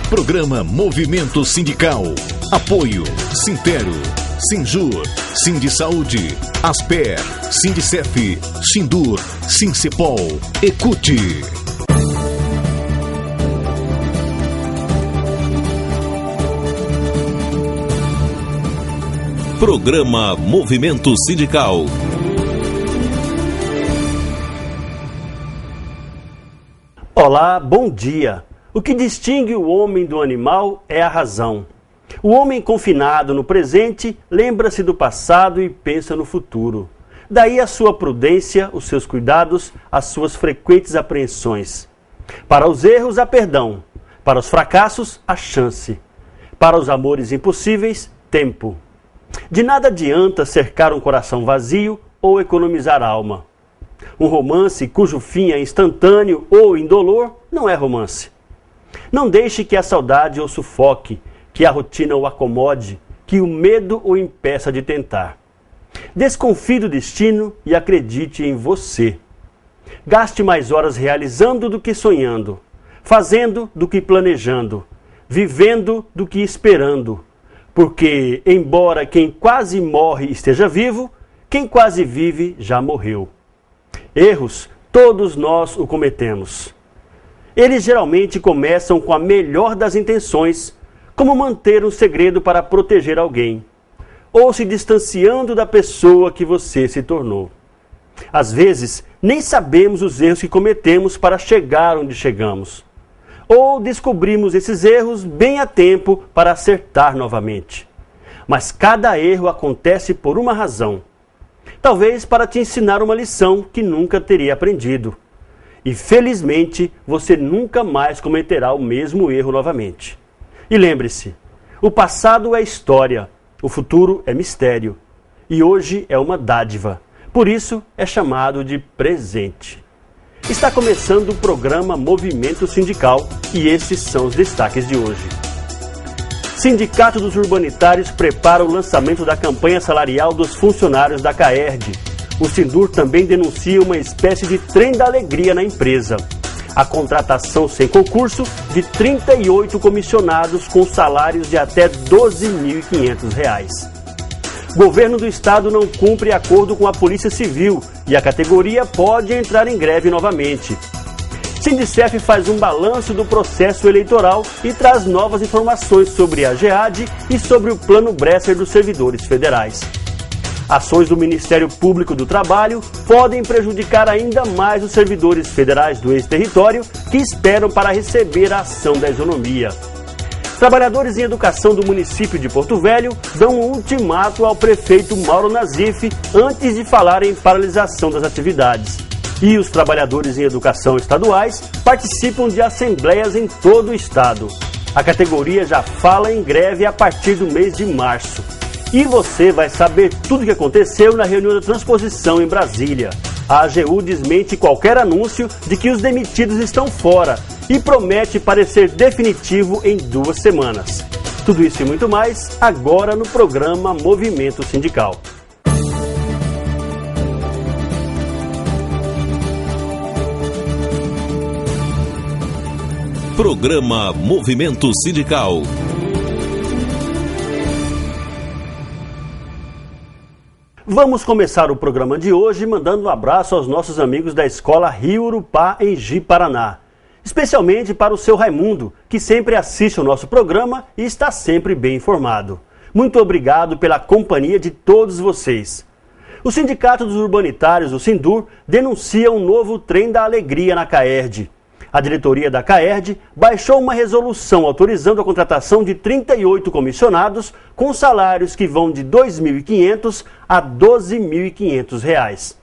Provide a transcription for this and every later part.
Programa Movimento Sindical. Apoio Sintero, Sinjur, Sindisaúde, Asper, Sindicef, Sindur, Sincepol, Ecute. Programa Movimento Sindical. Olá, bom dia. O que distingue o homem do animal é a razão. O homem confinado no presente lembra-se do passado e pensa no futuro. Daí a sua prudência, os seus cuidados, as suas frequentes apreensões. Para os erros, há perdão. Para os fracassos, há chance. Para os amores impossíveis, tempo. De nada adianta cercar um coração vazio ou economizar alma. Um romance cujo fim é instantâneo ou indolor não é romance. Não deixe que a saudade o sufoque, que a rotina o acomode, que o medo o impeça de tentar. Desconfie do destino e acredite em você. Gaste mais horas realizando do que sonhando, fazendo do que planejando, vivendo do que esperando. Porque, embora quem quase morre esteja vivo, quem quase vive já morreu. Erros, todos nós o cometemos. Eles geralmente começam com a melhor das intenções, como manter um segredo para proteger alguém, ou se distanciando da pessoa que você se tornou. Às vezes, nem sabemos os erros que cometemos para chegar onde chegamos. Ou descobrimos esses erros bem a tempo para acertar novamente. Mas cada erro acontece por uma razão. Talvez para te ensinar uma lição que nunca teria aprendido. E felizmente você nunca mais cometerá o mesmo erro novamente. E lembre-se, o passado é história, o futuro é mistério. E hoje é uma dádiva. Por isso é chamado de presente. Está começando o programa Movimento Sindical e esses são os destaques de hoje. Sindicato dos Urbanitários prepara o lançamento da campanha salarial dos funcionários da CAERD. O Sindur também denuncia uma espécie de trem da alegria na empresa. A contratação sem concurso de 38 comissionados com salários de até R$ 12.500. Governo do Estado não cumpre acordo com a Polícia Civil e a categoria pode entrar em greve novamente. Sindicef faz um balanço do processo eleitoral e traz novas informações sobre a GEAD e sobre o Plano Bresser dos servidores federais. Ações do Ministério Público do Trabalho podem prejudicar ainda mais os servidores federais do ex-território que esperam para receber a ação da isonomia. Trabalhadores em educação do município de Porto Velho dão um ultimato ao prefeito Mauro Nazif antes de falar em paralisação das atividades. E os trabalhadores em educação estaduais participam de assembleias em todo o estado. A categoria já fala em greve a partir do mês de março. E você vai saber tudo o que aconteceu na reunião da transposição em Brasília. A AGU desmente qualquer anúncio de que os demitidos estão fora e promete parecer definitivo em 2 semanas. Tudo isso e muito mais agora no programa Movimento Sindical. Programa Movimento Sindical. Vamos começar o programa de hoje mandando um abraço aos nossos amigos da Escola Rio Urupá, em Ji-Paraná. Especialmente para o seu Raimundo, que sempre assiste o nosso programa e está sempre bem informado. Muito obrigado pela companhia de todos vocês. O Sindicato dos Urbanitários, o Sindur, denuncia um novo trem da alegria na CAERD. A diretoria da CAERD baixou uma resolução autorizando a contratação de 38 comissionados com salários que vão de R$ 2.500 a R$ 12.500.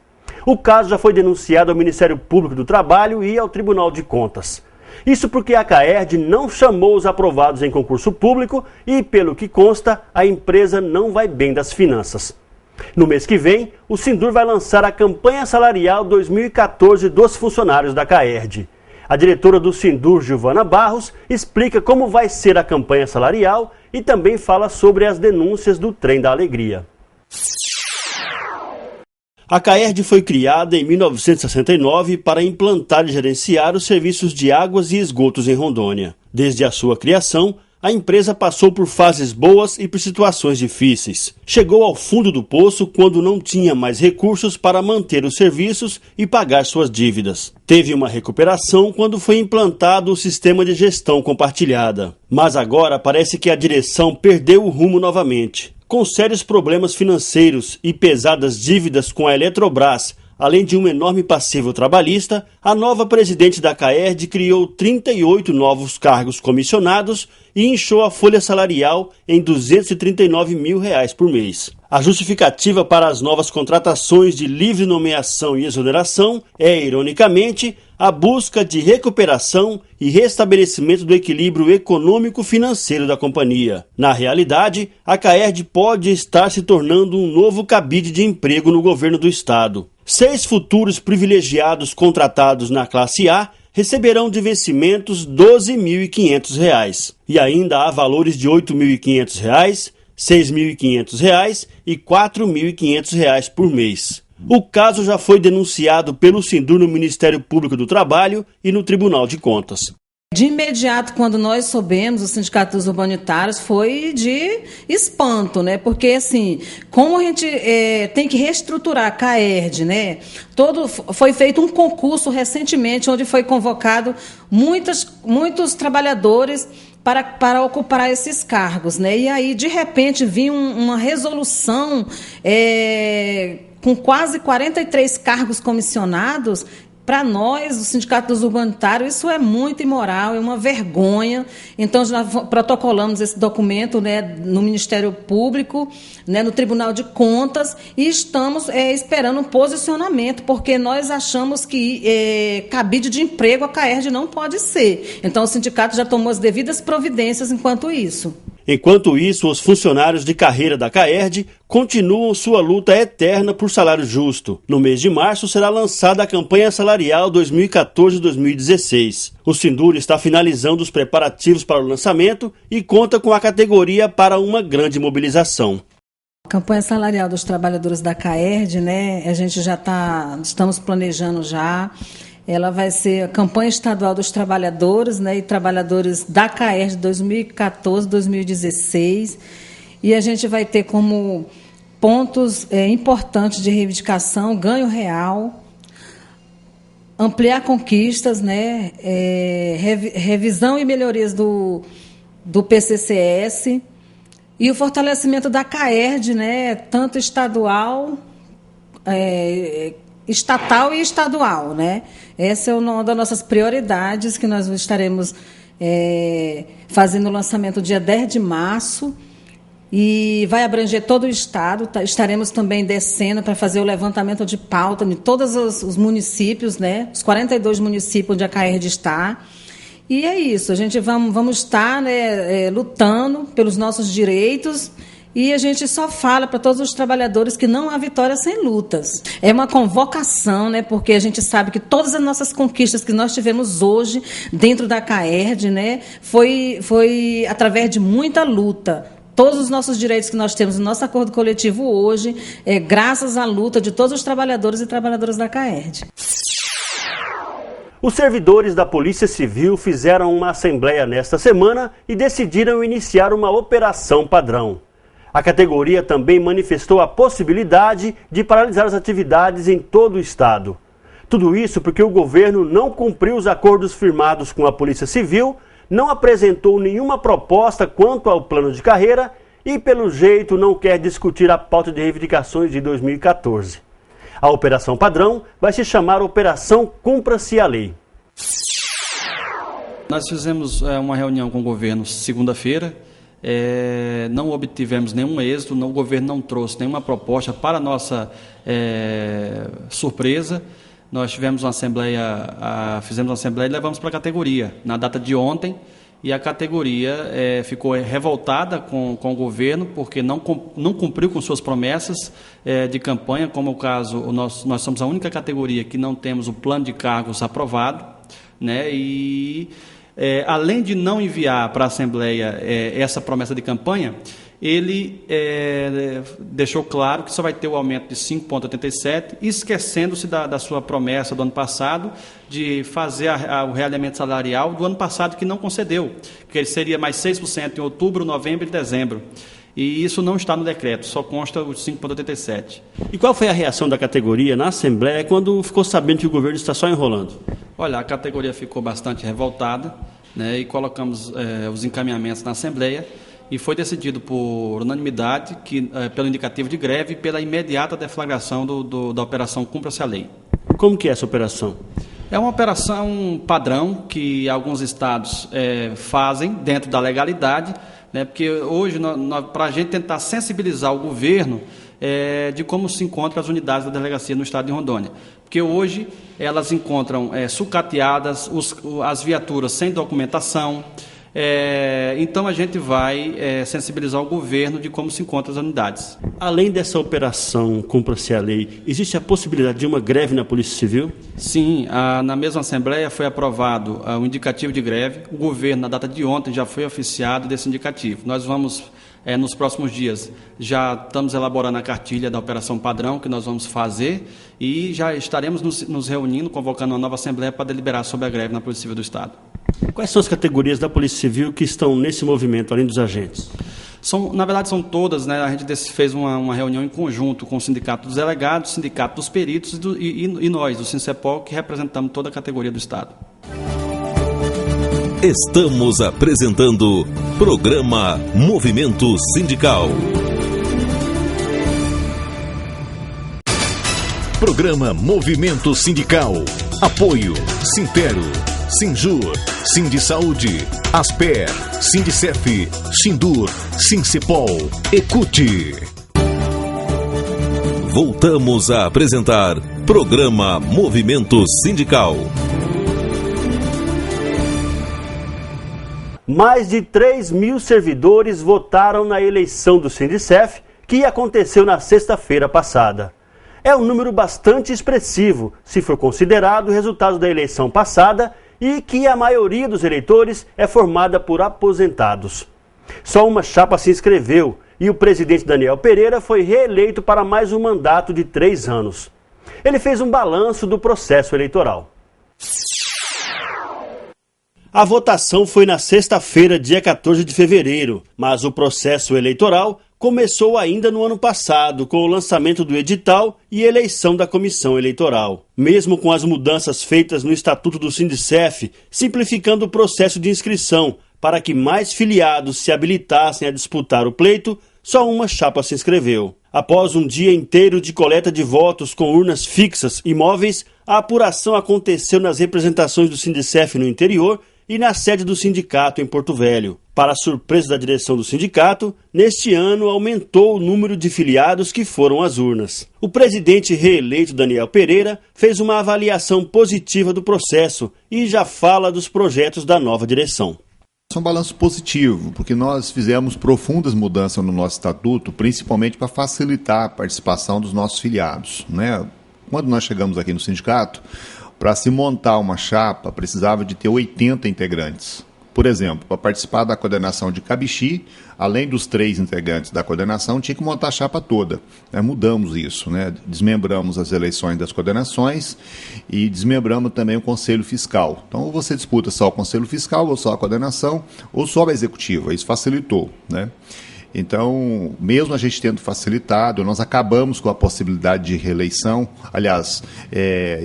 O caso já foi denunciado ao Ministério Público do Trabalho e ao Tribunal de Contas. Isso porque a CAERD não chamou os aprovados em concurso público e, pelo que consta, a empresa não vai bem das finanças. No mês que vem, o Sindur vai lançar a campanha salarial 2014 dos funcionários da CAERD. A diretora do Sindur, Giovana Barros, explica como vai ser a campanha salarial e também fala sobre as denúncias do Trem da Alegria. A CAERD foi criada em 1969 para implantar e gerenciar os serviços de águas e esgotos em Rondônia. Desde a sua criação, a empresa passou por fases boas e por situações difíceis. Chegou ao fundo do poço quando não tinha mais recursos para manter os serviços e pagar suas dívidas. Teve uma recuperação quando foi implantado o sistema de gestão compartilhada. Mas agora parece que a direção perdeu o rumo novamente. Com sérios problemas financeiros e pesadas dívidas com a Eletrobras, além de um enorme passivo trabalhista, a nova presidente da CAERD criou 38 novos cargos comissionados e inchou a folha salarial em R$ 239 mil por mês. A justificativa para as novas contratações de livre nomeação e exoneração é, ironicamente, a busca de recuperação e restabelecimento do equilíbrio econômico-financeiro da companhia. Na realidade, a CAERD pode estar se tornando um novo cabide de emprego no governo do estado. 6 futuros privilegiados contratados na classe A receberão de vencimentos R$ 12.500. E ainda há valores de R$ 8.500, R$ 6.500 e R$ 4.500 por mês. O caso já foi denunciado pelo Sindur no Ministério Público do Trabalho e no Tribunal de Contas. De imediato, quando nós soubemos, o Sindicato dos Urbanitários, foi de espanto, né? Porque, assim, como a gente tem que reestruturar a CAERD, né? Foi feito um concurso recentemente, onde foi convocado muitos trabalhadores para ocupar esses cargos, né? E aí, de repente, vinha uma resolução com quase 43 cargos comissionados. Para nós, o Sindicato dos Urbanitários, isso é muito imoral, é uma vergonha. Então, nós protocolamos esse documento, né, no Ministério Público, né, no Tribunal de Contas, e estamos esperando um posicionamento, porque nós achamos que cabide de emprego a CAERD não pode ser. Então, o sindicato já tomou as devidas providências enquanto isso. Enquanto isso, os funcionários de carreira da CAERD continuam sua luta eterna por salário justo. No mês de março será lançada a campanha salarial 2014-2016. O Sindur está finalizando os preparativos para o lançamento e conta com a categoria para uma grande mobilização. A campanha salarial dos trabalhadores da CAERD, né, a gente estamos planejando já. Ela vai ser a campanha estadual dos trabalhadores, né, e trabalhadores da CAERD 2014-2016. E a gente vai ter como pontos importantes de reivindicação, ganho real, ampliar conquistas, né, revisão e melhorias do PCCS e o fortalecimento da CAERD, né, tanto estatal e estadual, né? Essa é uma das nossas prioridades, que nós estaremos fazendo o lançamento dia 10 de março e vai abranger todo o estado. Estaremos também descendo para fazer o levantamento de pauta em todos os municípios, né? Os 42 municípios onde a CAERD está. E é isso, a gente vamos estar, né, lutando pelos nossos direitos. E a gente só fala para todos os trabalhadores que não há vitória sem lutas. É uma convocação, né, porque a gente sabe que todas as nossas conquistas que nós tivemos hoje dentro da CAERD, né, foi através de muita luta. Todos os nossos direitos que nós temos no nosso acordo coletivo hoje é graças à luta de todos os trabalhadores e trabalhadoras da CAERD. Os servidores da Polícia Civil fizeram uma assembleia nesta semana e decidiram iniciar uma operação padrão. A categoria também manifestou a possibilidade de paralisar as atividades em todo o estado. Tudo isso porque o governo não cumpriu os acordos firmados com a Polícia Civil, não apresentou nenhuma proposta quanto ao plano de carreira e, pelo jeito, não quer discutir a pauta de reivindicações de 2014. A operação padrão vai se chamar Operação Cumpra-se a Lei. Nós fizemos uma reunião com o governo segunda-feira. Não obtivemos nenhum êxito, o governo não trouxe nenhuma proposta. Para nossa surpresa, nós fizemos uma assembleia e levamos para a categoria na data de ontem, e a categoria ficou revoltada com o governo porque não cumpriu com suas promessas de campanha, como o caso, nós somos a única categoria que não temos o plano de cargos aprovado, né, e além de não enviar para a Assembleia essa promessa de campanha, ele deixou claro que só vai ter o aumento de 5,87, esquecendo-se da sua promessa do ano passado de fazer o realinhamento salarial do ano passado, que não concedeu, que ele seria mais 6% em outubro, novembro e dezembro. E isso não está no decreto, só consta os 5,87. E qual foi a reação da categoria na Assembleia quando ficou sabendo que o governo está só enrolando? Olha, a categoria ficou bastante revoltada, né, e colocamos os encaminhamentos na Assembleia, e foi decidido por unanimidade, pelo indicativo de greve e pela imediata deflagração da Operação Cumpra-se a Lei. Como que é essa operação? É uma operação padrão que alguns estados fazem dentro da legalidade, né, porque hoje, para a gente tentar sensibilizar o governo de como se encontram as unidades da delegacia no estado de Rondônia. Porque hoje elas encontram sucateadas, as viaturas sem documentação. Então a gente vai sensibilizar o governo de como se encontram as unidades. Além dessa operação Cumpra-se a Lei, existe a possibilidade de uma greve na Polícia Civil? Sim, na mesma Assembleia foi aprovado o indicativo de greve. O governo, na data de ontem, já foi oficiado desse indicativo. Nós vamos, nos próximos dias, já estamos elaborando a cartilha da operação padrão que nós vamos fazer e já estaremos nos reunindo, convocando uma nova Assembleia para deliberar sobre a greve na Polícia Civil do Estado. Quais são as categorias da Polícia Civil que estão nesse movimento, além dos agentes? Na verdade, são todas, né? A gente fez uma reunião em conjunto com o Sindicato dos Delegados, o Sindicato dos Peritos e nós, do Sincepol, que representamos toda a categoria do Estado. Estamos apresentando Programa Movimento Sindical. Programa Movimento Sindical. Apoio Sintero, Sinjur, Sindisaúde, Asper, Sindicef, Sindur, Sincepol, Ecute. Voltamos a apresentar Programa Movimento Sindical. Mais de 3 mil servidores votaram na eleição do Sindicef, que aconteceu na sexta-feira passada. É um número bastante expressivo, se for considerado o resultado da eleição passada e que a maioria dos eleitores é formada por aposentados. Só uma chapa se inscreveu e o presidente Daniel Pereira foi reeleito para mais um mandato de 3 anos. Ele fez um balanço do processo eleitoral. A votação foi na sexta-feira, dia 14 de fevereiro, mas o processo eleitoral começou ainda no ano passado, com o lançamento do edital e eleição da comissão eleitoral. Mesmo com as mudanças feitas no Estatuto do Sindicef, simplificando o processo de inscrição para que mais filiados se habilitassem a disputar o pleito, só uma chapa se inscreveu. Após um dia inteiro de coleta de votos com urnas fixas e móveis, a apuração aconteceu nas representações do Sindicef no interior e na sede do sindicato em Porto Velho. Para a surpresa da direção do sindicato, neste ano aumentou o número de filiados que foram às urnas. O presidente reeleito Daniel Pereira fez uma avaliação positiva do processo e já fala dos projetos da nova direção. É um balanço positivo, porque nós fizemos profundas mudanças no nosso estatuto, principalmente para facilitar a participação dos nossos filiados, né? Quando nós chegamos aqui no sindicato, para se montar uma chapa, precisava de ter 80 integrantes. Por exemplo, para participar da coordenação de Cabixi, além dos 3 integrantes da coordenação, tinha que montar a chapa toda. Mudamos isso, né? Desmembramos as eleições das coordenações e desmembramos também o Conselho Fiscal. Então, ou você disputa só o Conselho Fiscal, ou só a coordenação, ou só a executiva. Isso facilitou, né? Então, mesmo a gente tendo facilitado, nós acabamos com a possibilidade de reeleição. Aliás,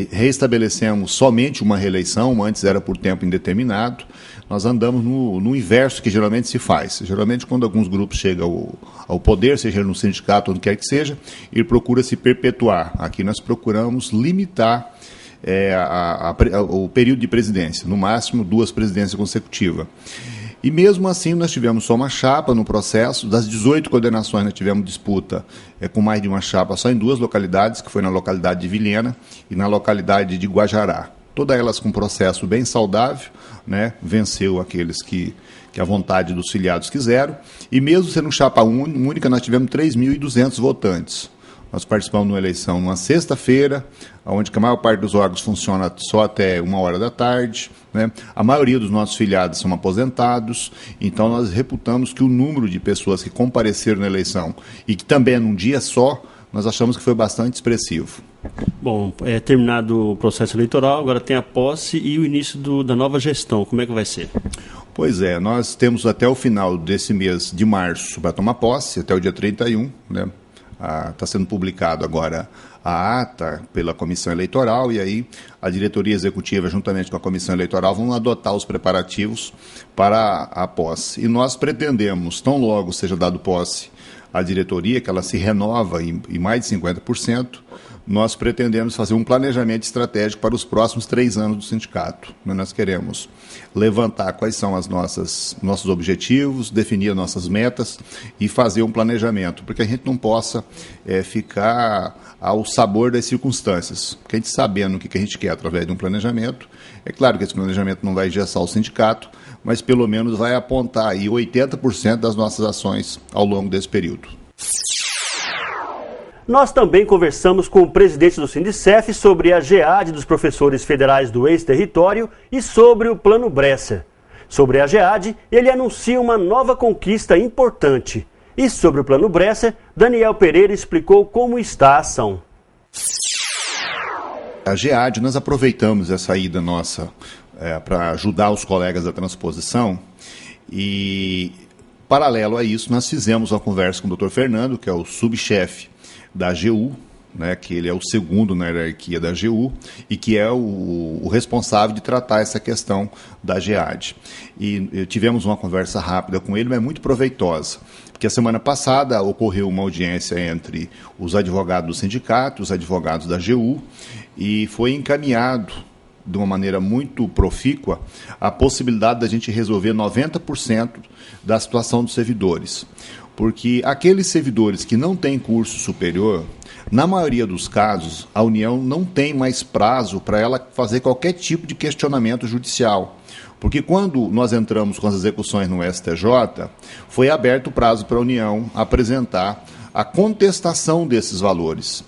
reestabelecemos somente uma reeleição, antes era por tempo indeterminado. Nós andamos no inverso que geralmente se faz. Geralmente, quando alguns grupos chegam ao poder, seja no sindicato, onde quer que seja, ele procura se perpetuar. Aqui nós procuramos limitar o período de presidência, no máximo 2 presidências consecutivas. E mesmo assim nós tivemos só uma chapa no processo. Das 18 coordenações nós tivemos disputa com mais de uma chapa só em 2 localidades, que foi na localidade de Vilhena e na localidade de Guajará. Todas elas com processo bem saudável, né? Venceu aqueles que a vontade dos filiados quiseram. E mesmo sendo chapa única, nós tivemos 3.200 votantes. Nós participamos de uma eleição numa sexta-feira, onde a maior parte dos órgãos funciona só até 13h, né? A maioria dos nossos filiados são aposentados, então nós reputamos que o número de pessoas que compareceram na eleição e que também é num dia só, nós achamos que foi bastante expressivo. Bom, terminado o processo eleitoral, agora tem a posse e o início da nova gestão. Como é que vai ser? Pois é, nós temos até o final desse mês de março para tomar posse, até o dia 31, né? Está sendo publicado agora a ata pela Comissão Eleitoral e aí a diretoria executiva, juntamente com a Comissão Eleitoral, vão adotar os preparativos para a posse. E nós pretendemos, tão logo seja dado posse à diretoria, que ela se renova em mais de 50%, nós pretendemos fazer um planejamento estratégico para os próximos 3 anos do sindicato. Nós queremos levantar quais são nossos objetivos, definir nossas metas e fazer um planejamento, porque a gente não possa ficar ao sabor das circunstâncias. Porque a gente sabendo o que a gente quer através de um planejamento, é claro que esse planejamento não vai engessar o sindicato, mas pelo menos vai apontar aí 80% das nossas ações ao longo desse período. Nós também conversamos com o presidente do Sindicef sobre a GEAD dos professores federais do ex-território e sobre o Plano Bresser. Sobre a GEAD, ele anuncia uma nova conquista importante. E sobre o Plano Bresser, Daniel Pereira explicou como está a ação. A GEAD, nós aproveitamos essa ida nossa para ajudar os colegas da transposição e, paralelo a isso, nós fizemos uma conversa com o Dr. Fernando, que é o subchefe da AGU, né, que ele é o segundo na hierarquia da AGU e que é o responsável de tratar essa questão da GEAD. E tivemos uma conversa rápida com ele, mas muito proveitosa, porque a semana passada ocorreu uma audiência entre os advogados do sindicato, os advogados da AGU, e foi encaminhado de uma maneira muito profícua a possibilidade da gente resolver 90% da situação dos servidores. Porque aqueles servidores que não têm curso superior, na maioria dos casos, a União não tem mais prazo para ela fazer qualquer tipo de questionamento judicial. Porque quando nós entramos com as execuções no STJ, foi aberto o prazo para a União apresentar a contestação desses valores.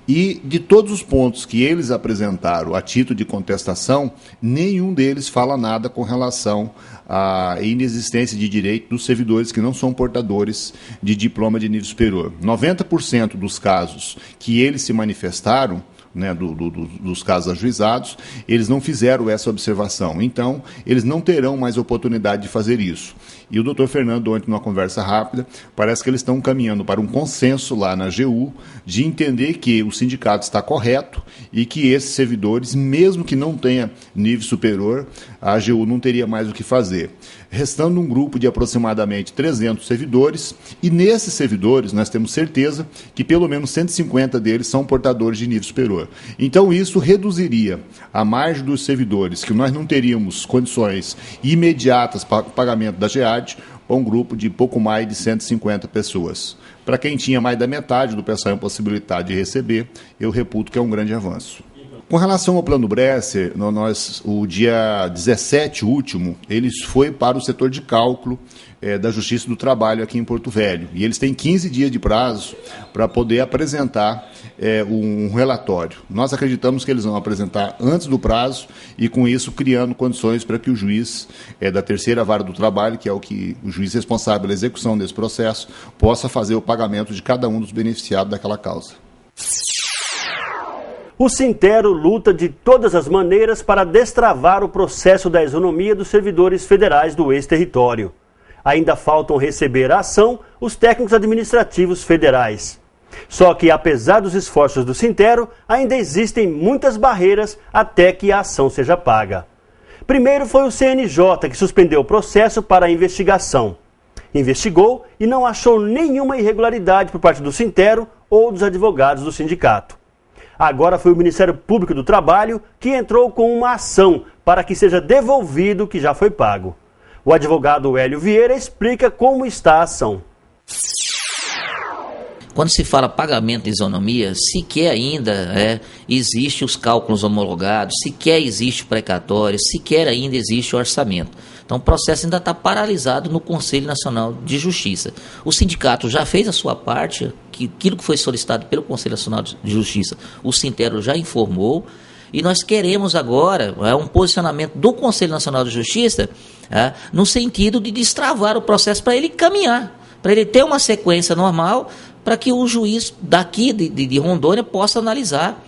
E de todos os pontos que eles apresentaram a título de contestação, nenhum deles fala nada com relação à inexistência de direito dos servidores que não são portadores de diploma de nível superior. 90% dos casos que eles se manifestaram, né, dos casos ajuizados, eles não fizeram essa observação. Então, eles não terão mais oportunidade de fazer isso. E o doutor Fernando, ontem, numa conversa rápida, parece que eles estão caminhando para um consenso lá na AGU de entender que o sindicato está correto e que esses servidores, mesmo que não tenha nível superior, a AGU não teria mais o que fazer. Restando um grupo de aproximadamente 300 servidores, e nesses servidores nós temos certeza que pelo menos 150 deles são portadores de nível superior. Então isso reduziria a margem dos servidores, que nós não teríamos condições imediatas para o pagamento da GEAD, para um grupo de pouco mais de 150 pessoas. Para quem tinha mais da metade do pessoal impossibilidade de receber, eu reputo que é um grande avanço. Com relação ao Plano Bresser, o dia 17 último, ele foi para o setor de cálculo da Justiça do Trabalho aqui em Porto Velho. E eles têm 15 dias de prazo para poder apresentar um relatório. Nós acreditamos que eles vão apresentar antes do prazo e, com isso, criando condições para que o juiz da terceira vara do trabalho, que é o juiz responsável pela execução desse processo, possa fazer o pagamento de cada um dos beneficiados daquela causa. O Sintero luta de todas as maneiras para destravar o processo da isonomia dos servidores federais do ex-território. Ainda faltam receber a ação os técnicos administrativos federais. Só que, apesar dos esforços do Sintero, ainda existem muitas barreiras até que a ação seja paga. Primeiro foi o CNJ, que suspendeu o processo para a investigação. Investigou e não achou nenhuma irregularidade por parte do Sintero ou dos advogados do sindicato. Agora foi o Ministério Público do Trabalho que entrou com uma ação para que seja devolvido o que já foi pago. O advogado Hélio Vieira explica como está a ação. Quando se fala pagamento de isonomia, sequer ainda existe os cálculos homologados, sequer existe o precatório, sequer ainda existe o orçamento. Então o processo ainda está paralisado no Conselho Nacional de Justiça. O sindicato já fez a sua parte, aquilo que foi solicitado pelo Conselho Nacional de Justiça, o Sintero já informou, e nós queremos agora um posicionamento do Conselho Nacional de Justiça no sentido de destravar o processo para ele caminhar, para ele ter uma sequência normal, para que o juiz daqui de Rondônia possa analisar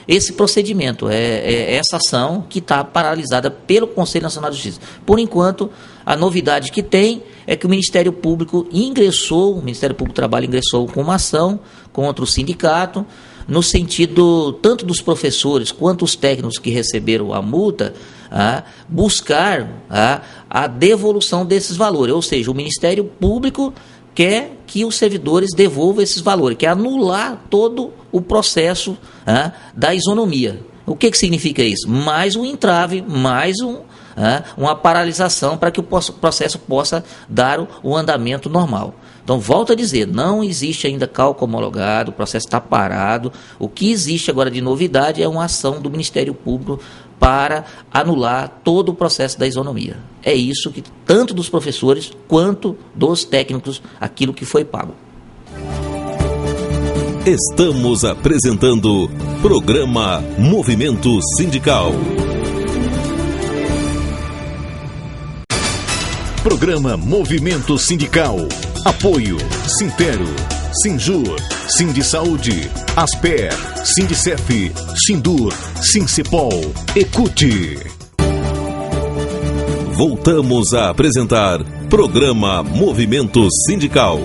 esse procedimento, essa ação que está paralisada pelo Conselho Nacional de Justiça. Por enquanto, a novidade que tem é que o Ministério Público do Trabalho ingressou com uma ação contra o sindicato, no sentido tanto dos professores quanto os técnicos que receberam a multa, buscar a devolução desses valores, ou seja, o Ministério Público quer que os servidores devolvam esses valores, quer anular todo o processo da isonomia. O que significa isso? Mais um entrave, mais uma paralisação para que o processo possa dar o andamento normal. Então, volto a dizer, não existe ainda cálculo homologado, o processo está parado. O que existe agora de novidade é uma ação do Ministério Público para anular todo o processo da isonomia. É isso que, tanto dos professores quanto dos técnicos, aquilo que foi pago. Estamos apresentando Programa Movimento Sindical. Programa Movimento Sindical. Apoio Sintero, Sinjur, Sindisaúde, Asper, Sindicef, Sindur, Sincepol, Ecute. Voltamos a apresentar Programa Movimento Sindical.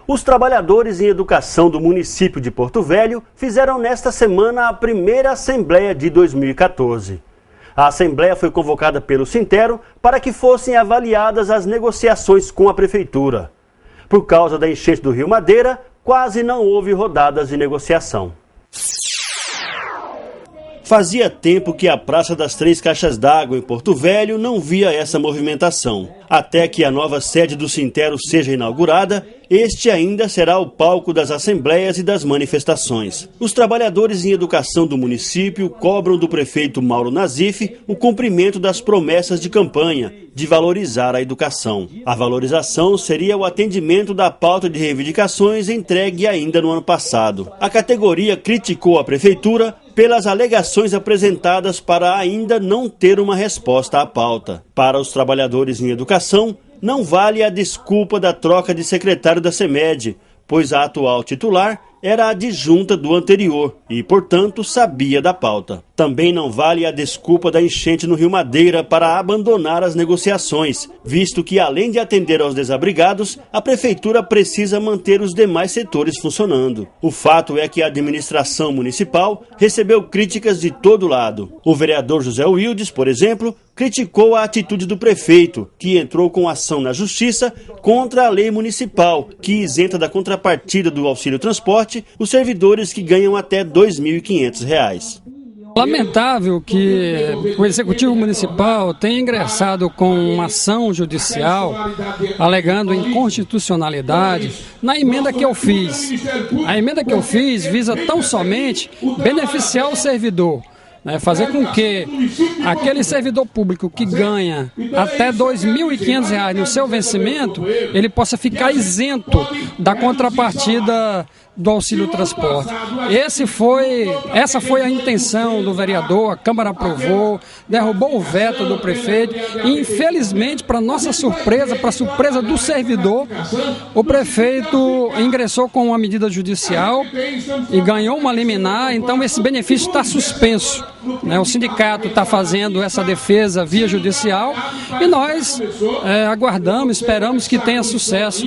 Os trabalhadores em educação do município de Porto Velho fizeram nesta semana a primeira Assembleia de 2014. A Assembleia foi convocada pelo Sintero para que fossem avaliadas as negociações com a Prefeitura. Por causa da enchente do Rio Madeira, quase não houve rodadas de negociação. Fazia tempo que a Praça das Três Caixas d'Água em Porto Velho não via essa movimentação. Até que a nova sede do Sintero seja inaugurada, este ainda será o palco das assembleias e das manifestações. Os trabalhadores em educação do município cobram do prefeito Mauro Nazif o cumprimento das promessas de campanha de valorizar a educação. A valorização seria o atendimento da pauta de reivindicações entregue ainda no ano passado. A categoria criticou a prefeitura pelas alegações apresentadas para ainda não ter uma resposta à pauta. Para os trabalhadores em educação, não vale a desculpa da troca de secretário da CEMED, pois a atual titular era adjunta do anterior e, portanto, sabia da pauta. Também não vale a desculpa da enchente no Rio Madeira para abandonar as negociações, visto que, além de atender aos desabrigados, a Prefeitura precisa manter os demais setores funcionando. O fato é que a administração municipal recebeu críticas de todo lado. O vereador José Wildes, por exemplo, criticou a atitude do prefeito, que entrou com ação na justiça contra a lei municipal, que isenta da contrapartida do auxílio transporte os servidores que ganham até R$ 2.500. Lamentável que o Executivo Municipal tenha ingressado com uma ação judicial alegando inconstitucionalidade na emenda que eu fiz. A emenda que eu fiz visa tão somente beneficiar o servidor, fazer com que aquele servidor público que ganha até R$ 2.500 no seu vencimento, ele possa ficar isento da contrapartida do auxílio transporte. Essa foi a intenção do vereador, a Câmara aprovou, derrubou o veto do prefeito e, infelizmente, para nossa surpresa, para surpresa do servidor, o prefeito ingressou com uma medida judicial e ganhou uma liminar, então esse benefício está suspenso. O sindicato está fazendo essa defesa via judicial e nós aguardamos, esperamos que tenha sucesso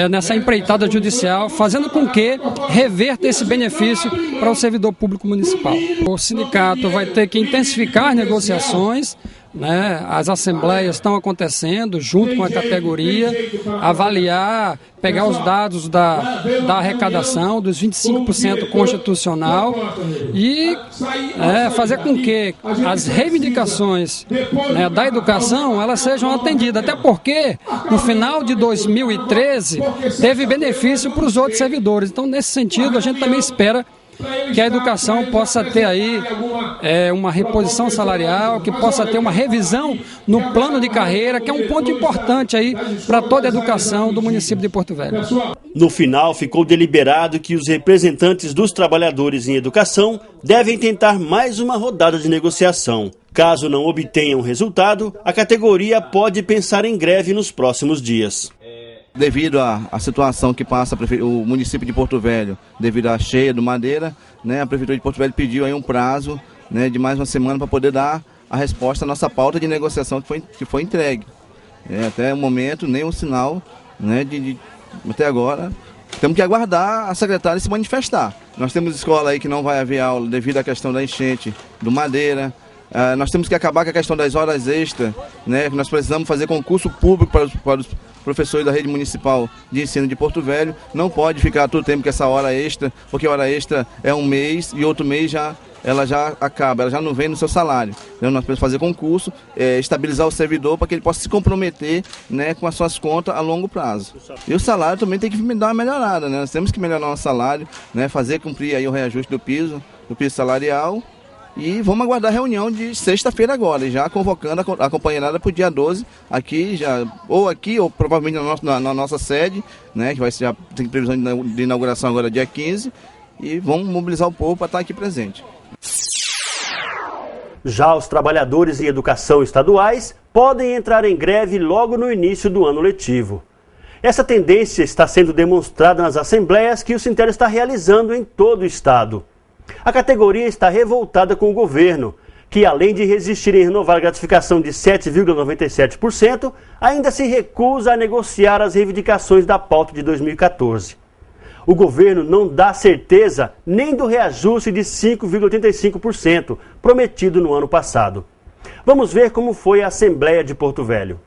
nessa empreitada judicial, fazendo com que reverta esse benefício para o servidor público municipal. O sindicato vai ter que intensificar as negociações, as assembleias estão acontecendo junto com a categoria, avaliar, pegar os dados da arrecadação, dos 25% constitucional e fazer com que as reivindicações da educação elas sejam atendidas, até porque no final de 2013 teve benefício para os outros servidores. Então, nesse sentido, a gente também espera que a educação possa ter aí uma reposição salarial, que possa ter uma revisão no plano de carreira, que é um ponto importante aí para toda a educação do município de Porto Velho. No final, ficou deliberado que os representantes dos trabalhadores em educação devem tentar mais uma rodada de negociação. Caso não obtenham resultado, a categoria pode pensar em greve nos próximos dias. Devido à situação que passa o município de Porto Velho, devido à cheia do Madeira, né, a Prefeitura de Porto Velho pediu aí um prazo, né, de mais uma semana para poder dar a resposta à nossa pauta de negociação que foi entregue. Até o momento, nenhum sinal, né, até agora. Temos que aguardar a secretária se manifestar. Nós temos escola aí que não vai haver aula devido à questão da enchente do Madeira. Nós temos que acabar com a questão das horas extras, né? Nós precisamos fazer concurso público para os professores da rede municipal de ensino de Porto Velho. Não pode ficar todo tempo com essa hora extra, porque a hora extra é um mês e outro mês ela já acaba, ela já não vem no seu salário. Então, nós precisamos fazer concurso, estabilizar o servidor para que ele possa se comprometer, né, com as suas contas a longo prazo. E o salário também tem que dar uma melhorada, né? Nós temos que melhorar o nosso salário, né, fazer cumprir aí o reajuste do piso salarial. E vamos aguardar a reunião de sexta-feira agora, já convocando a companheirada para o dia 12, ou provavelmente na nossa sede, né, que já tem previsão de inauguração agora dia 15, e vamos mobilizar o povo para estar aqui presente. Já os trabalhadores em educação estaduais podem entrar em greve logo no início do ano letivo. Essa tendência está sendo demonstrada nas assembleias que o Sinter está realizando em todo o estado. A categoria está revoltada com o governo, que além de resistir em renovar a gratificação de 7,97%, ainda se recusa a negociar as reivindicações da pauta de 2014. O governo não dá certeza nem do reajuste de 5,85% prometido no ano passado. Vamos ver como foi a Assembleia de Porto Velho.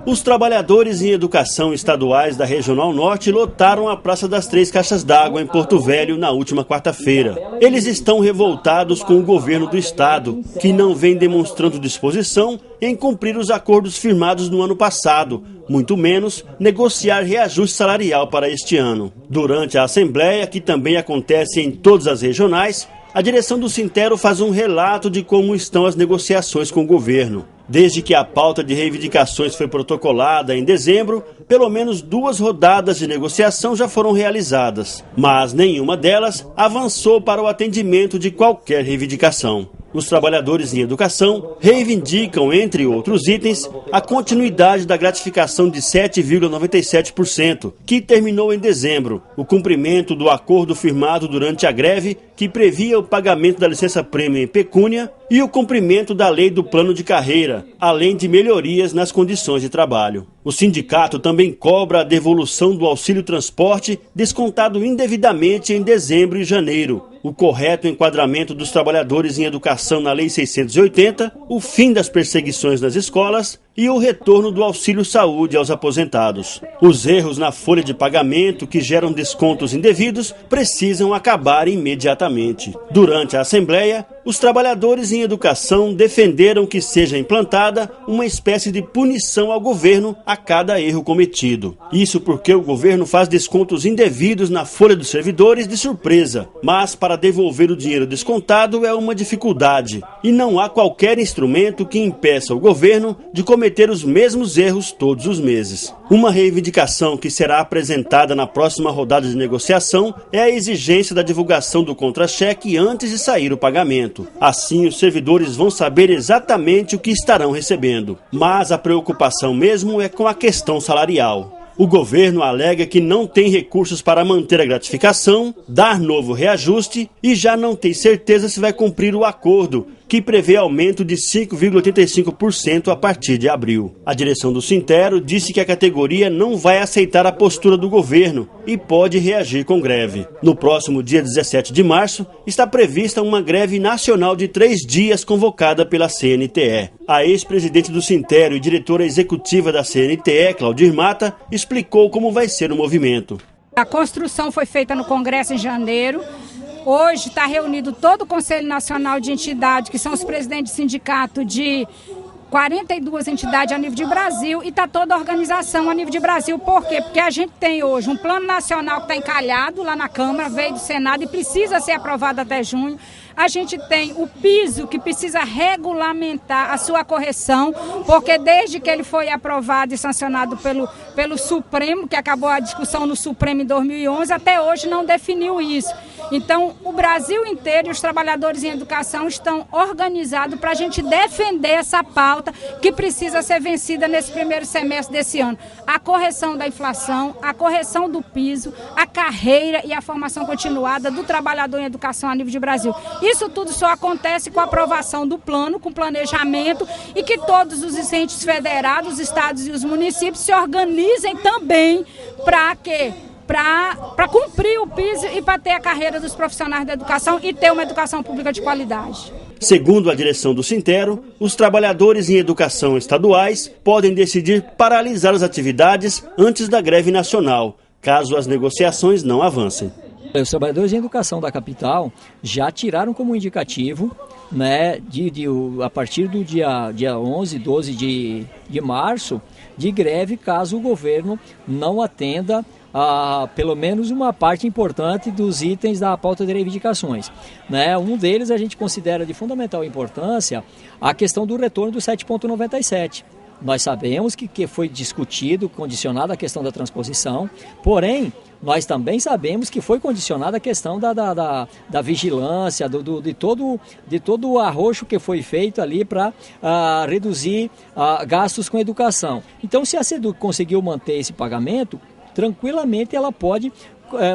Os trabalhadores em educação estaduais da Regional Norte lotaram a Praça das Três Caixas d'Água em Porto Velho na última quarta-feira. Eles estão revoltados com o governo do estado, que não vem demonstrando disposição em cumprir os acordos firmados no ano passado, muito menos negociar reajuste salarial para este ano. Durante a Assembleia, que também acontece em todas as regionais, a direção do Sintero faz um relato de como estão as negociações com o governo. Desde que a pauta de reivindicações foi protocolada em dezembro, pelo menos 2 rodadas de negociação já foram realizadas, mas nenhuma delas avançou para o atendimento de qualquer reivindicação. Os trabalhadores em educação reivindicam, entre outros itens, a continuidade da gratificação de 7,97%, que terminou em dezembro, o cumprimento do acordo firmado durante a greve, que previa o pagamento da licença-prêmio em pecúnia, e o cumprimento da lei do plano de carreira, além de melhorias nas condições de trabalho. O sindicato também cobra a devolução do auxílio transporte descontado indevidamente em dezembro e janeiro, o correto enquadramento dos trabalhadores em educação na Lei 680, o fim das perseguições nas escolas e o retorno do auxílio saúde aos aposentados. Os erros na folha de pagamento que geram descontos indevidos precisam acabar imediatamente. Durante a Assembleia, os trabalhadores em educação defenderam que seja implantada uma espécie de punição ao governo a cada erro cometido. Isso porque o governo faz descontos indevidos na folha dos servidores de surpresa, mas para devolver o dinheiro descontado é uma dificuldade e não há qualquer instrumento que impeça o governo de cometer os mesmos erros todos os meses. Uma reivindicação que será apresentada na próxima rodada de negociação é a exigência da divulgação do contra-cheque antes de sair o pagamento. Assim, os servidores vão saber exatamente o que estarão recebendo. Mas a preocupação mesmo é com a questão salarial. O governo alega que não tem recursos para manter a gratificação, dar novo reajuste e já não tem certeza se vai cumprir o acordo, que prevê aumento de 5,85% a partir de abril. A direção do Sintero disse que a categoria não vai aceitar a postura do governo e pode reagir com greve. No próximo dia 17 de março, está prevista uma greve nacional de 3 dias convocada pela CNTE. A ex-presidente do Sintero e diretora executiva da CNTE, Claudir Mata, explicou como vai ser o movimento. A construção foi feita no Congresso em janeiro. Hoje está reunido todo o Conselho Nacional de Entidade, que são os presidentes de sindicato de 42 entidades a nível de Brasil e está toda a organização a nível de Brasil. Por quê? Porque a gente tem hoje um plano nacional que está encalhado lá na Câmara, veio do Senado e precisa ser aprovado até junho. A gente tem o piso que precisa regulamentar a sua correção, porque desde que ele foi aprovado e sancionado pelo Supremo, que acabou a discussão no Supremo em 2011, até hoje não definiu isso. Então, o Brasil inteiro e os trabalhadores em educação estão organizados para a gente defender essa pauta que precisa ser vencida nesse primeiro semestre desse ano. A correção da inflação, a correção do piso, a carreira e a formação continuada do trabalhador em educação a nível de Brasil. Isso tudo só acontece com a aprovação do plano, com planejamento e que todos os entes federados, os estados e os municípios se organizem também para quê? Para cumprir o piso e para ter a carreira dos profissionais da educação e ter uma educação pública de qualidade. Segundo a direção do Sintero, os trabalhadores em educação estaduais podem decidir paralisar as atividades antes da greve nacional, caso as negociações não avancem. Os trabalhadores em educação da capital já tiraram como indicativo, né, a partir do dia 11, 12 de março, de greve caso o governo não atenda pelo menos uma parte importante dos itens da pauta de reivindicações. Né? Um deles a gente considera de fundamental importância a questão do retorno do 7,97. Nós sabemos que foi discutido, condicionado a questão da transposição, porém, nós também sabemos que foi condicionada a questão da vigilância, de todo o arroxo que foi feito ali para reduzir gastos com educação. Então, se a SEDUC conseguiu manter esse pagamento, tranquilamente ela pode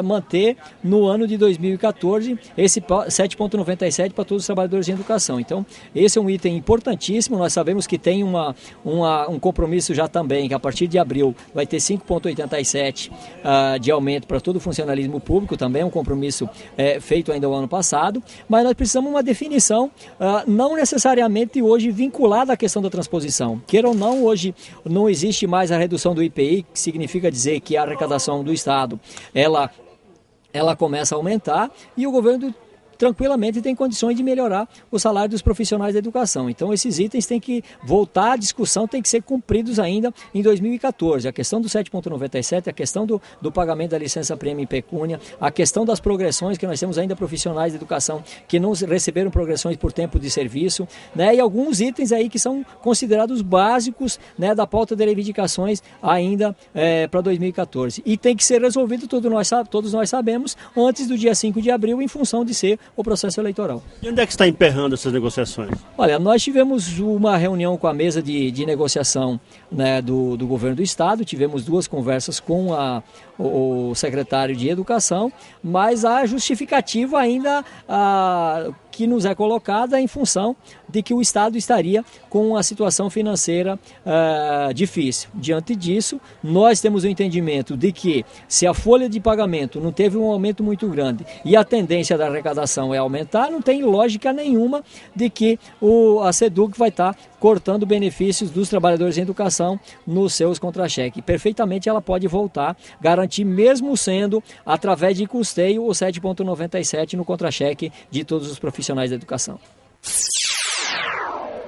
manter no ano de 2014 esse 7,97 para todos os trabalhadores em educação. Então, esse é um item importantíssimo. Nós sabemos que tem um compromisso já também, que a partir de abril vai ter 5,87 de aumento para todo o funcionalismo público, também é um compromisso feito ainda o ano passado, mas nós precisamos de uma definição, não necessariamente hoje vinculada à questão da transposição. Queira ou não, hoje não existe mais a redução do IPI, que significa dizer que a arrecadação do Estado, ela começa a aumentar e o governo tranquilamente tem condições de melhorar o salário dos profissionais da educação. Então, esses itens têm que voltar à discussão, têm que ser cumpridos ainda em 2014. A questão do 7,97, a questão do pagamento da licença-prêmio em pecúnia, a questão das progressões, que nós temos ainda profissionais de educação que não receberam progressões por tempo de serviço, né? E alguns itens aí que são considerados básicos, né, da pauta de reivindicações ainda para 2014. E tem que ser resolvido, todos nós sabemos, antes do dia 5 de abril, em função de ser o processo eleitoral. E onde é que está emperrando essas negociações? Olha, nós tivemos uma reunião com a mesa de negociação, né, do governo do Estado, tivemos 2 conversas com o secretário de Educação, mas a justificativa ainda que nos é colocada em função de que o Estado estaria com uma situação financeira difícil. Diante disso, nós temos o entendimento de que se a folha de pagamento não teve um aumento muito grande e a tendência da arrecadação é aumentar, não tem lógica nenhuma de que a SEDUC vai estar cortando benefícios dos trabalhadores em educação nos seus contra-cheques. Perfeitamente ela pode voltar, garantir mesmo sendo através de custeio o 7,97 no contra-cheque de todos os profissionais da educação.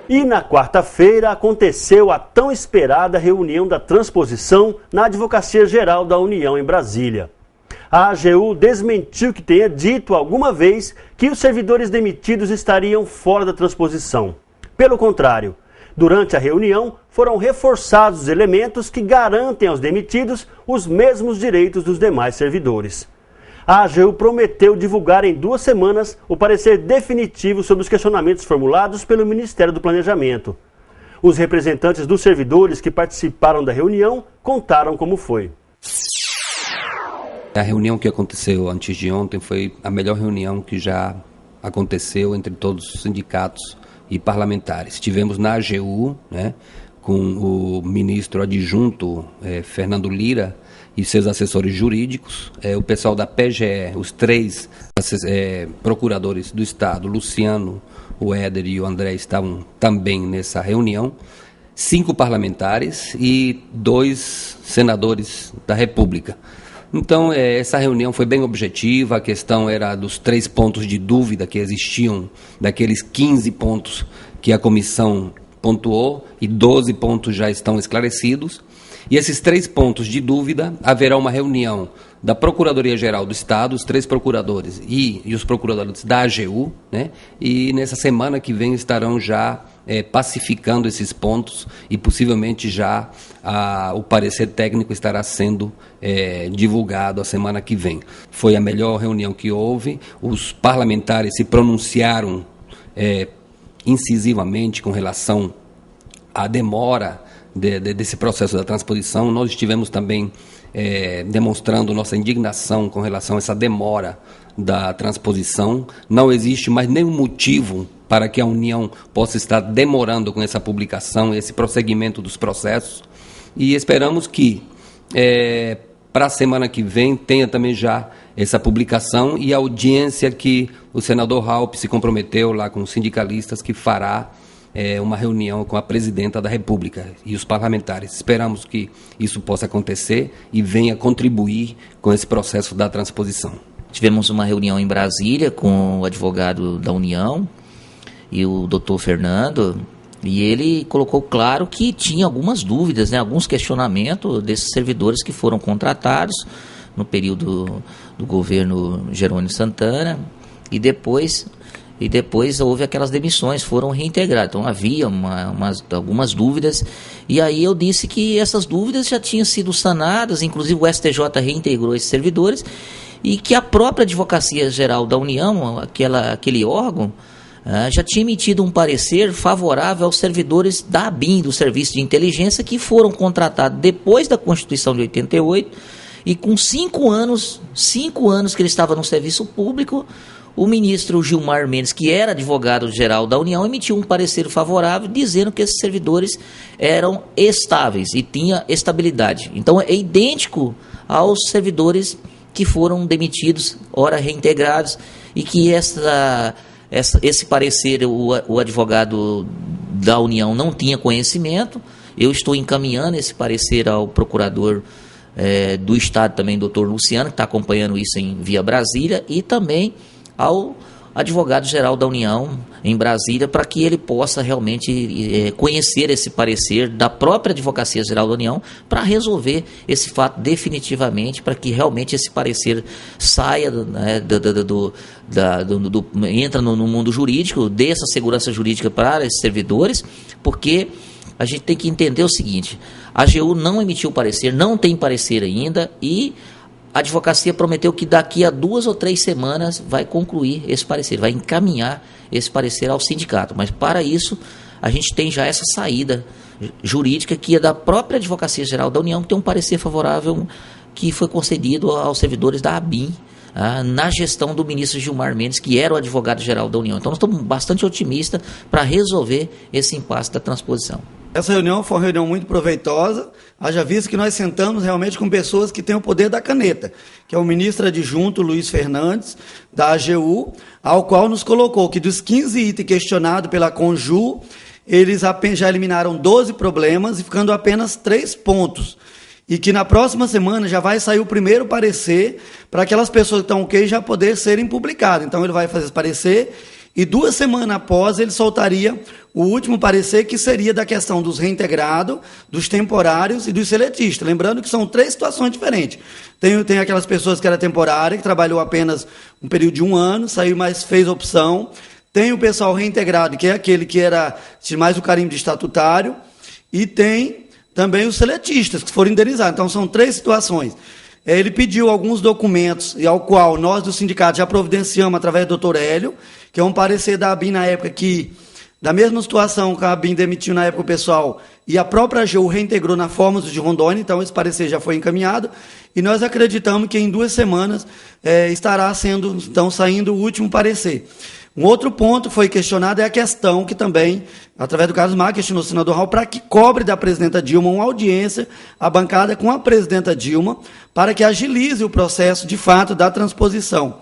E na quarta-feira aconteceu a tão esperada reunião da transposição na Advocacia Geral da União em Brasília. A AGU desmentiu que tenha dito alguma vez que os servidores demitidos estariam fora da transposição. Pelo contrário, durante a reunião foram reforçados os elementos que garantem aos demitidos os mesmos direitos dos demais servidores. A AGU prometeu divulgar em 2 semanas o parecer definitivo sobre os questionamentos formulados pelo Ministério do Planejamento. Os representantes dos servidores que participaram da reunião contaram como foi. A reunião que aconteceu antes de ontem foi a melhor reunião que já aconteceu entre todos os sindicatos e parlamentares. Tivemos na AGU, né, com o ministro adjunto Fernando Lira e seus assessores jurídicos, o pessoal da PGE, os 3 procuradores do Estado, Luciano, o Éder e o André estavam também nessa reunião, 5 parlamentares e 2 senadores da República. Então, essa reunião foi bem objetiva, a questão era dos 3 pontos de dúvida que existiam, daqueles 15 pontos que a comissão pontuou e 12 pontos já estão esclarecidos. E esses 3 pontos de dúvida, haverá uma reunião da Procuradoria-Geral do Estado, os 3 procuradores e os procuradores da AGU, né? E nessa semana que vem estarão já pacificando esses pontos e possivelmente já o parecer técnico estará sendo divulgado a semana que vem. Foi a melhor reunião que houve, os parlamentares se pronunciaram incisivamente com relação à demora desse processo da transposição. Nós estivemos também demonstrando nossa indignação com relação a essa demora da transposição. Não existe mais nenhum motivo para que a União possa estar demorando com essa publicação, esse prosseguimento dos processos. E esperamos que para a semana que vem tenha também já essa publicação e a audiência que o senador Raupp se comprometeu lá com os sindicalistas que fará uma reunião com a presidenta da República e os parlamentares. Esperamos que isso possa acontecer e venha contribuir com esse processo da transposição. Tivemos uma reunião em Brasília com o advogado da União e o doutor Fernando, e ele colocou claro que tinha algumas dúvidas, né, alguns questionamentos desses servidores que foram contratados no período do governo Jerônimo Santana e depois houve aquelas demissões, foram reintegradas. Então havia algumas dúvidas, e aí eu disse que essas dúvidas já tinham sido sanadas, inclusive o STJ reintegrou esses servidores, e que a própria Advocacia Geral da União, aquele órgão, já tinha emitido um parecer favorável aos servidores da ABIN, do Serviço de Inteligência, que foram contratados depois da Constituição de 88, e com 5 anos que ele estava no serviço público, o ministro Gilmar Mendes, que era advogado-geral da União, emitiu um parecer favorável dizendo que esses servidores eram estáveis e tinha estabilidade. Então é idêntico aos servidores que foram demitidos, ora reintegrados, e que esse parecer o advogado da União não tinha conhecimento. Eu estou encaminhando esse parecer ao procurador do Estado também, doutor Luciano, que está acompanhando isso via Brasília, e também ao advogado-geral da União em Brasília, para que ele possa realmente conhecer esse parecer da própria Advocacia Geral da União para resolver esse fato definitivamente, para que realmente esse parecer saia, entra no mundo jurídico, dê essa segurança jurídica para esses servidores, porque a gente tem que entender o seguinte: a AGU não emitiu parecer, não tem parecer ainda, e a advocacia prometeu que daqui a 2 ou 3 semanas vai concluir esse parecer, vai encaminhar esse parecer ao sindicato. Mas para isso, a gente tem já essa saída jurídica que é da própria Advocacia Geral da União, que tem um parecer favorável que foi concedido aos servidores da ABIN, na gestão do ministro Gilmar Mendes, que era o advogado-geral da União. Então, nós estamos bastante otimistas para resolver esse impasse da transposição. Essa reunião foi uma reunião muito proveitosa, haja visto que nós sentamos realmente com pessoas que têm o poder da caneta, que é o ministro adjunto Luiz Fernandes, da AGU, ao qual nos colocou que dos 15 itens questionados pela Conju, eles já eliminaram 12 problemas e ficando apenas 3 pontos. E que na próxima semana já vai sair o primeiro parecer para aquelas pessoas que estão ok já poder serem publicadas. Então ele vai fazer esse parecer e 2 semanas após ele soltaria o último parecer, que seria da questão dos reintegrados, dos temporários e dos seletistas. Lembrando que são 3 situações diferentes. Tem aquelas pessoas que era temporária, que trabalhou apenas um período de 1 ano, saiu, mas fez opção. Tem o pessoal reintegrado, que é aquele que era mais o carimbo de estatutário, e tem também os seletistas, que foram indenizados. Então, são 3 situações. Ele pediu alguns documentos, e ao qual nós do sindicato já providenciamos através do doutor Hélio, que é um parecer da ABIN na época que, da mesma situação que a ABIN demitiu na época o pessoal, e a própria AGU reintegrou na Fórmula de Rondônia, então esse parecer já foi encaminhado, e nós acreditamos que em 2 semanas estará saindo o último parecer. Um outro ponto que foi questionado é a questão que também, através do Carlos Mar, questionou o senador Raul, para que cobre da presidenta Dilma uma audiência, a bancada com a presidenta Dilma, para que agilize o processo, de fato, da transposição.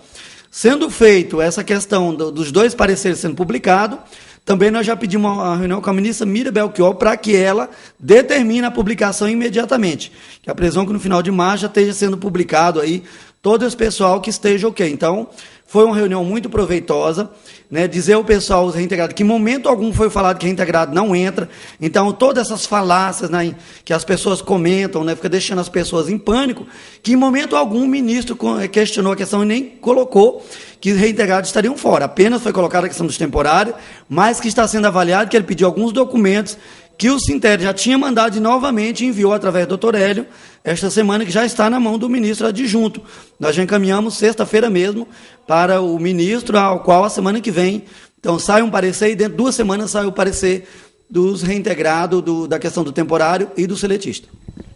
Sendo feito essa questão dos 2 pareceres sendo publicados, também nós já pedimos uma reunião com a ministra Mira Belchior para que ela determine a publicação imediatamente. Que a previsão que no final de março já esteja sendo publicado aí todo esse pessoal que esteja ok. Então, foi uma reunião muito proveitosa, né, dizer ao pessoal, os reintegrados, que em momento algum foi falado que reintegrado não entra. Então, todas essas falácias, né, que as pessoas comentam, né, fica deixando as pessoas em pânico, que em momento algum o ministro questionou a questão e nem colocou que reintegrados estariam fora. Apenas foi colocada a questão dos temporários, mas que está sendo avaliado, que ele pediu alguns documentos que o Sintério já tinha mandado e novamente enviou através do Dr. Hélio, esta semana, que já está na mão do ministro adjunto. Nós já encaminhamos sexta-feira mesmo para o ministro, ao qual a semana que vem, então sai um parecer e dentro de 2 semanas sai o parecer dos reintegrados, da questão do temporário e do seletista.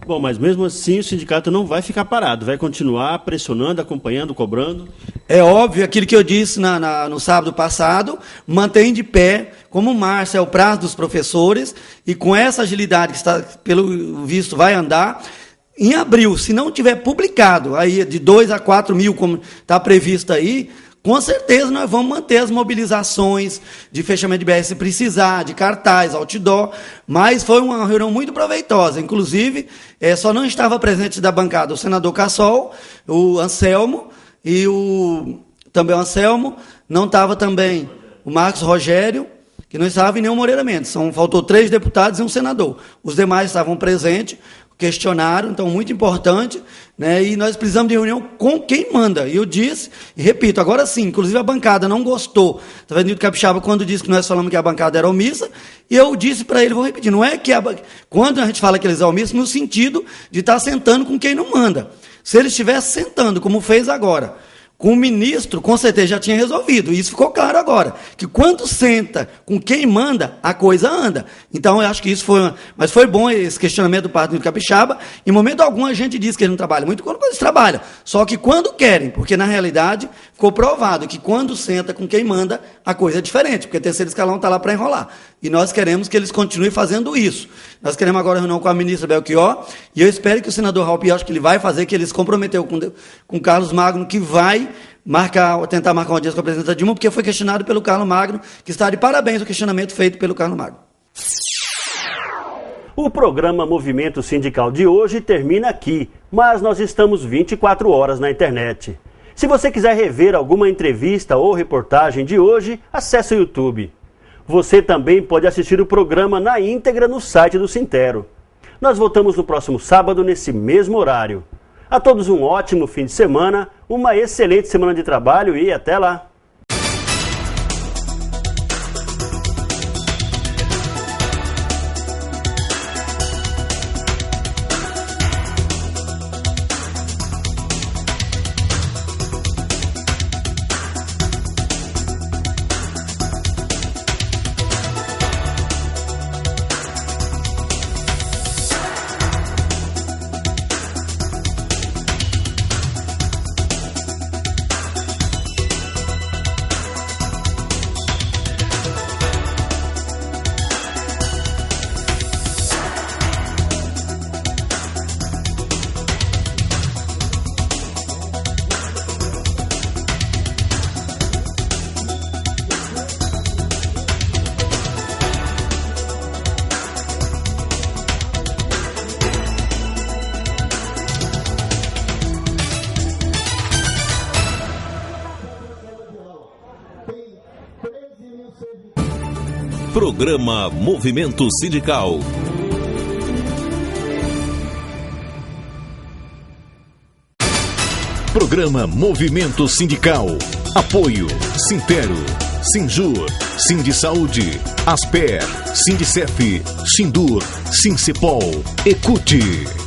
Bom, mas mesmo assim o sindicato não vai ficar parado, vai continuar pressionando, acompanhando, cobrando? É óbvio, aquilo que eu disse no sábado passado, mantém de pé, como março é o prazo dos professores, e com essa agilidade que está, pelo visto, vai andar, em abril, se não tiver publicado, aí de 2 a 4 mil, como está previsto aí, com certeza nós vamos manter as mobilizações de fechamento de BR se precisar, de cartaz, outdoor, mas foi uma reunião muito proveitosa. Inclusive, só não estava presente da bancada o senador Cassol, o Anselmo, também o Anselmo, não estava também o Marcos Rogério, que não estava, e nem o Moreira Mendes. Faltou 3 deputados e um senador. Os demais estavam presentes, questionaram, então muito importante, né? E nós precisamos de reunião com quem manda. E eu disse, e repito, agora sim, inclusive a bancada não gostou. Está vendo o Capixaba quando disse que nós falamos que a bancada era omissa, e eu disse para ele, vou repetir, não é que quando a gente fala que eles são omissos, no sentido de estar sentando com quem não manda. Se ele estivesse sentando, como fez agora, com o ministro, com certeza já tinha resolvido. E isso ficou claro agora, que quando senta com quem manda, a coisa anda. Então, eu acho que isso foi... Mas foi bom esse questionamento do Partido Capixaba. Em momento algum, a gente diz que ele não trabalha muito, quando eles trabalham. Só que quando querem, porque, na realidade, ficou provado que quando senta com quem manda, a coisa é diferente, porque o terceiro escalão está lá para enrolar. E nós queremos que eles continuem fazendo isso. Nós queremos agora reunião com a ministra Belchior, e eu espero que o senador Raupi, acho que ele vai fazer, que ele se comprometeu com o Carlos Magno, que vai tentar marcar uma audiência com a presidenta Dilma, porque foi questionado pelo Carlos Magno, que está de parabéns o questionamento feito pelo Carlos Magno. O programa Movimento Sindical de hoje termina aqui, mas nós estamos 24 horas na internet. Se você quiser rever alguma entrevista ou reportagem de hoje, acesse o YouTube. Você também pode assistir o programa na íntegra no site do Sintero. Nós voltamos no próximo sábado, nesse mesmo horário. A todos um ótimo fim de semana, uma excelente semana de trabalho e até lá! Programa Movimento Sindical. Programa Movimento Sindical. Apoio Sintero, Sinjur, Sindisaúde, Asper, Sindicef, Sindur, Sincepol, Ecute.